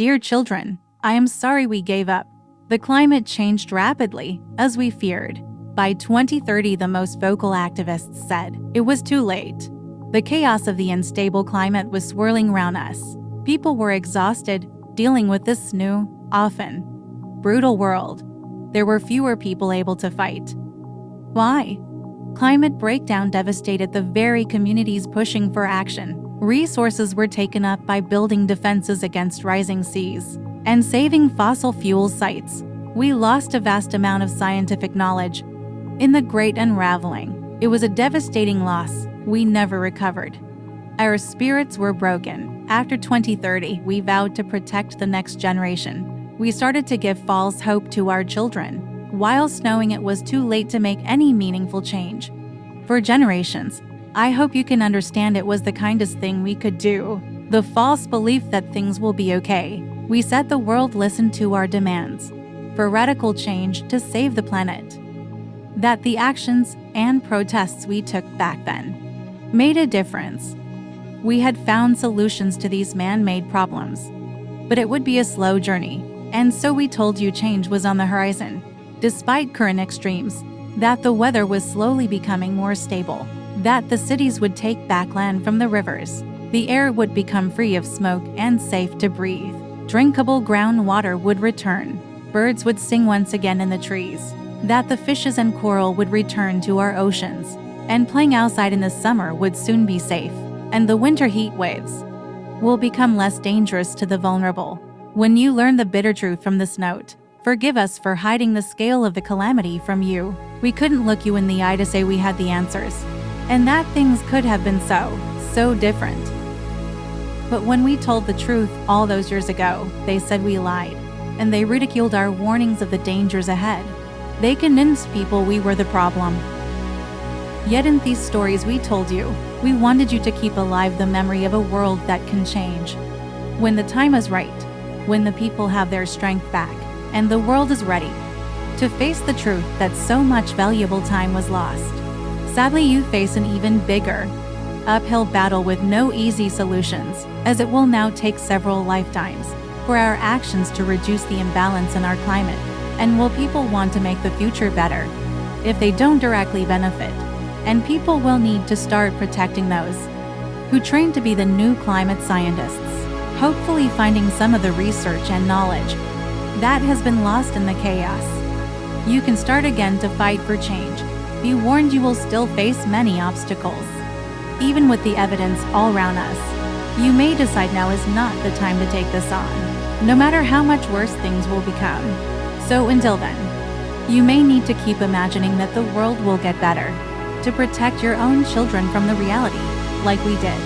Dear children, I am sorry we gave up. The climate changed rapidly, as we feared. By 2030, the most vocal activists said, it was too late. The chaos of the unstable climate was swirling around us. People were exhausted, dealing with this new, often brutal world. There were fewer people able to fight. Why? Climate breakdown devastated the very communities pushing for action. Resources were taken up by building defenses against rising seas and saving fossil fuel sites. We lost a vast amount of scientific knowledge. In the Great Unraveling, it was a devastating loss. We never recovered. Our spirits were broken. After 2030, we vowed to protect the next generation. We started to give false hope to our children, whilst knowing it was too late to make any meaningful change. For generations, I hope you can understand it was the kindest thing we could do. The false belief that things will be okay. We said the world listened to our demands for radical change to save the planet. That the actions and protests we took back then made a difference. We had found solutions to these man-made problems, but it would be a slow journey, and so we told you change was on the horizon. Despite current extremes, that the weather was slowly becoming more stable, that the cities would take back land from the rivers, the air would become free of smoke and safe to breathe, drinkable groundwater would return, birds would sing once again in the trees, that the fishes and coral would return to our oceans, and playing outside in the summer would soon be safe, and the winter heat waves will become less dangerous to the vulnerable. When you learn the bitter truth from this note, forgive us for hiding the scale of the calamity from you. We couldn't look you in the eye to say we had the answers, and that things could have been so different. But when we told the truth all those years ago, they said we lied, and they ridiculed our warnings of the dangers ahead. They convinced people we were the problem. Yet in these stories we told you, we wanted you to keep alive the memory of a world that can change. When the time is right, when the people have their strength back, and the world is ready to face the truth that so much valuable time was lost. Sadly, you face an even bigger uphill battle with no easy solutions, as it will now take several lifetimes for our actions to reduce the imbalance in our climate. And will people want to make the future better if they don't directly benefit? And people will need to start protecting those who train to be the new climate scientists, hopefully finding some of the research and knowledge that has been lost in the chaos. You can start again to fight for change. Be warned, you will still face many obstacles. Even with the evidence all around us, you may decide now is not the time to take this on, no matter how much worse things will become. So until then, you may need to keep imagining that the world will get better, to protect your own children from the reality, like we did.